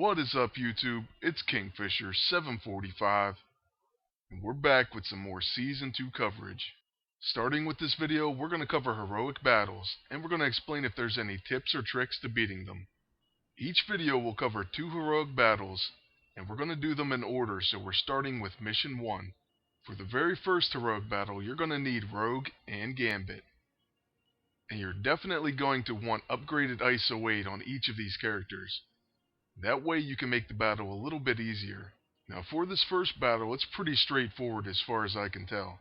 What is up, YouTube? It's Kingfisher745, and we're back with some more Season 2 coverage. Starting with this video, we're going to cover heroic battles, and we're going to explain if there's any tips or tricks to beating them. Each video will cover 2 heroic battles, and we're going to do them in order, so we're starting with Mission 1. For the very first heroic battle, you're going to need Rogue and Gambit. And you're definitely going to want upgraded ISO 8 on each of these characters. That way you can make the battle a little bit easier. Now for this first battle, it's pretty straightforward as far as I can tell.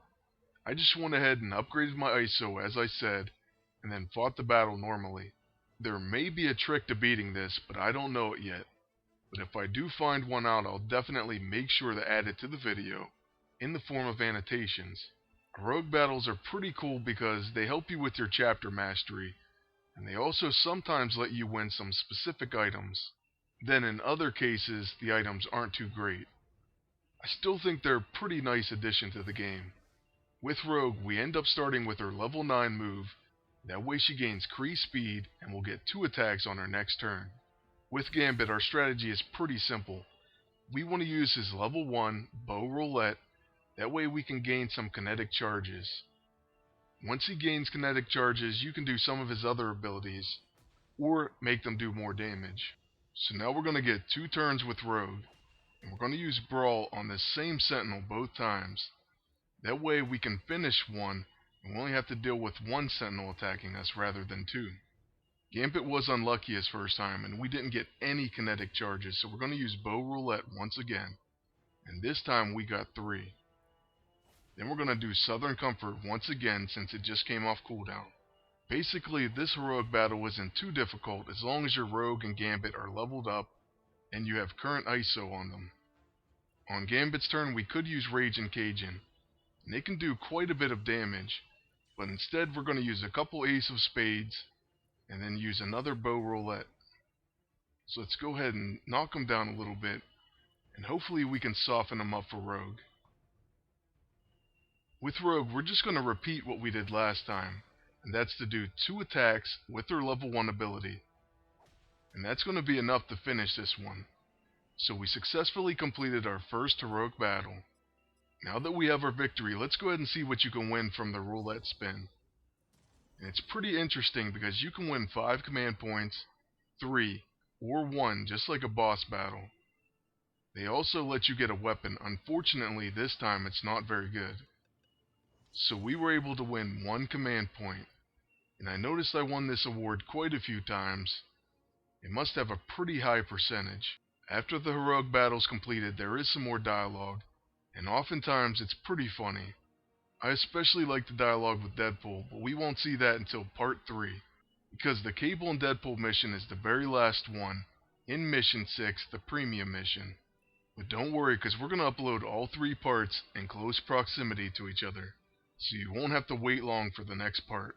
I just went ahead and upgraded my ISO as I said, and then fought the battle normally. There may be a trick to beating this, but I don't know it yet. But if I do find one out, I'll definitely make sure to add it to the video, in the form of annotations. Rogue battles are pretty cool because they help you with your chapter mastery, and they also sometimes let you win some specific items. Then in other cases, the items aren't too great. I still think they're a pretty nice addition to the game. With Rogue, we end up starting with her level 9 move. That way she gains Kree speed and will get 2 attacks on her next turn. With Gambit, our strategy is pretty simple. We want to use his level 1 bow roulette. That way we can gain some kinetic charges. Once he gains kinetic charges, you can do some of his other abilities, or make them do more damage. So now we're going to get 2 turns with Rogue, and we're going to use Brawl on this same Sentinel both times. That way we can finish one, and we only have to deal with 1 Sentinel attacking us rather than 2. Gambit was unlucky his first time, and we didn't get any kinetic charges, so we're going to use Bow Roulette once again, and this time we got 3. Then we're going to do Southern Comfort once again since it just came off cooldown. Basically, this heroic battle isn't too difficult as long as your Rogue and Gambit are leveled up and you have current ISO on them. On Gambit's turn, we could use Rage and Cajun, and they can do quite a bit of damage, but instead we're going to use a couple Ace of Spades and then use another Bow Roulette. So let's go ahead and knock them down a little bit, and hopefully we can soften them up for Rogue. With Rogue, we're just going to repeat what we did last time. And that's to do 2 attacks with her level 1 ability. And that's going to be enough to finish this one. So we successfully completed our first heroic battle. Now that we have our victory, let's go ahead and see what you can win from the roulette spin. And it's pretty interesting because you can win 5 command points, 3, or 1 just like a boss battle. They also let you get a weapon. Unfortunately, this time it's not very good. So we were able to win 1 command point. And I noticed I won this award quite a few times. It must have a pretty high percentage. After the heroic battle's completed, there is some more dialogue, and oftentimes it's pretty funny. I especially like the dialogue with Deadpool, but we won't see that until part 3, because the Cable and Deadpool mission is the very last one, in Mission 6, the Premium Mission. But don't worry, because we're going to upload all 3 parts in close proximity to each other, so you won't have to wait long for the next part.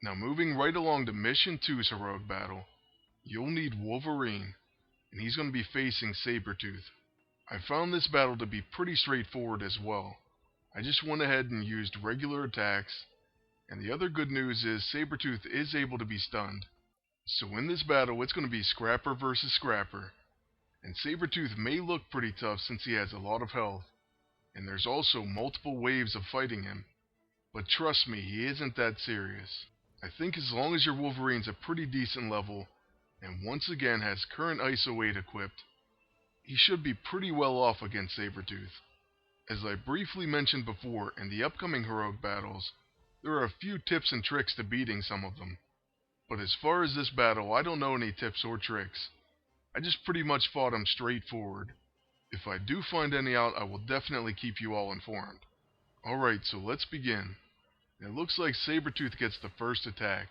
Now moving right along to Mission 2's heroic battle, you'll need Wolverine, and he's going to be facing Sabretooth. I found this battle to be pretty straightforward as well. I just went ahead and used regular attacks, and the other good news is Sabretooth is able to be stunned. So in this battle it's going to be Scrapper versus Scrapper, and Sabretooth may look pretty tough since he has a lot of health, and there's also multiple waves of fighting him, but trust me, he isn't that serious. I think as long as your Wolverine's a pretty decent level, and once again has current ISO 8 equipped, he should be pretty well off against Sabretooth. As I briefly mentioned before, in the upcoming heroic battles, there are a few tips and tricks to beating some of them. But as far as this battle, I don't know any tips or tricks. I just pretty much fought him straightforward. If I do find any out, I will definitely keep you all informed. Alright, so let's begin. It looks like Sabretooth gets the first attack.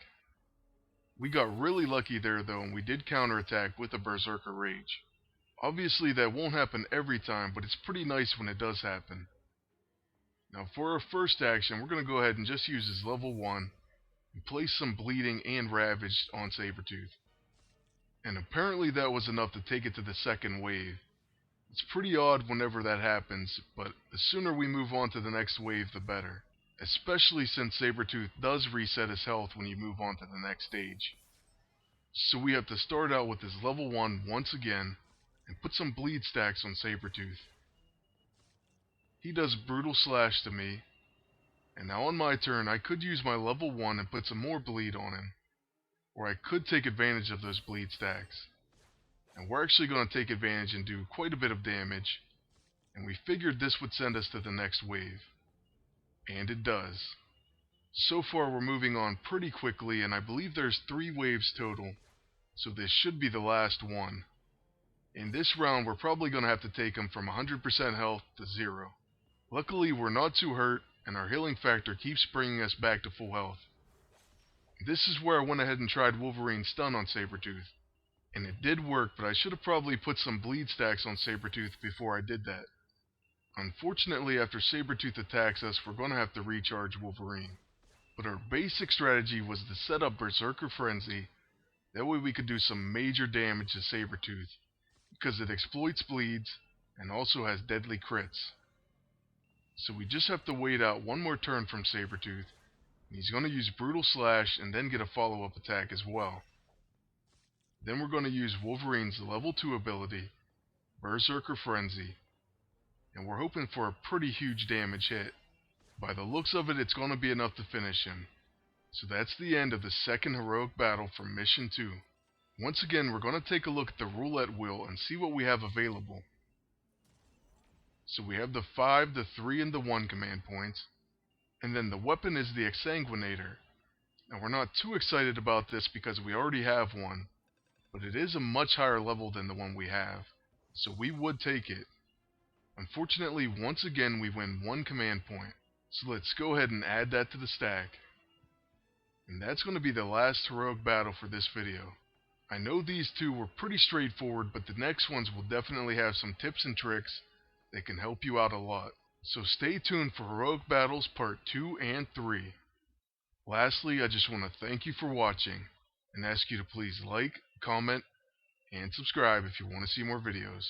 We got really lucky there though, and we did counterattack with a Berserker Rage. Obviously that won't happen every time, but it's pretty nice when it does happen. Now for our first action, we're going to go ahead and just use his level 1 and place some Bleeding and Ravage on Sabretooth. And apparently that was enough to take it to the second wave. It's pretty odd whenever that happens, but the sooner we move on to the next wave the better. Especially since Sabretooth does reset his health when you move on to the next stage. So we have to start out with his level 1 once again, and put some bleed stacks on Sabretooth. He does Brutal Slash to me, and now on my turn I could use my level 1 and put some more bleed on him, or I could take advantage of those bleed stacks. And we're actually going to take advantage and do quite a bit of damage, and we figured this would send us to the next wave. And it does. So far we're moving on pretty quickly, and I believe there's 3 waves total, so this should be the last one. In this round we're probably going to have to take him from 100% health to 0. Luckily we're not too hurt, and our healing factor keeps bringing us back to full health. This is where I went ahead and tried Wolverine's stun on Sabretooth. And it did work, but I should have probably put some bleed stacks on Sabretooth before I did that. Unfortunately, after Sabretooth attacks us, we're going to have to recharge Wolverine. But our basic strategy was to set up Berserker Frenzy. That way we could do some major damage to Sabretooth, because it exploits bleeds and also has deadly crits. So we just have to wait out one more turn from Sabretooth. He's going to use Brutal Slash and then get a follow-up attack as well. Then we're going to use Wolverine's level 2 ability, Berserker Frenzy. And we're hoping for a pretty huge damage hit. By the looks of it, it's going to be enough to finish him. So that's the end of the second heroic battle from Mission 2. Once again, we're going to take a look at the roulette wheel and see what we have available. So we have the 5, the 3, and the 1 command points. And then the weapon is the Exsanguinator. Now we're not too excited about this because we already have one, but it is a much higher level than the one we have, so we would take it. Unfortunately, once again we win 1 command point, so let's go ahead and add that to the stack. And that's going to be the last heroic battle for this video. I know these 2 were pretty straightforward, but the next ones will definitely have some tips and tricks that can help you out a lot. So stay tuned for Heroic Battles Part 2 and 3. Lastly, I just want to thank you for watching, and ask you to please like, comment, and subscribe if you want to see more videos.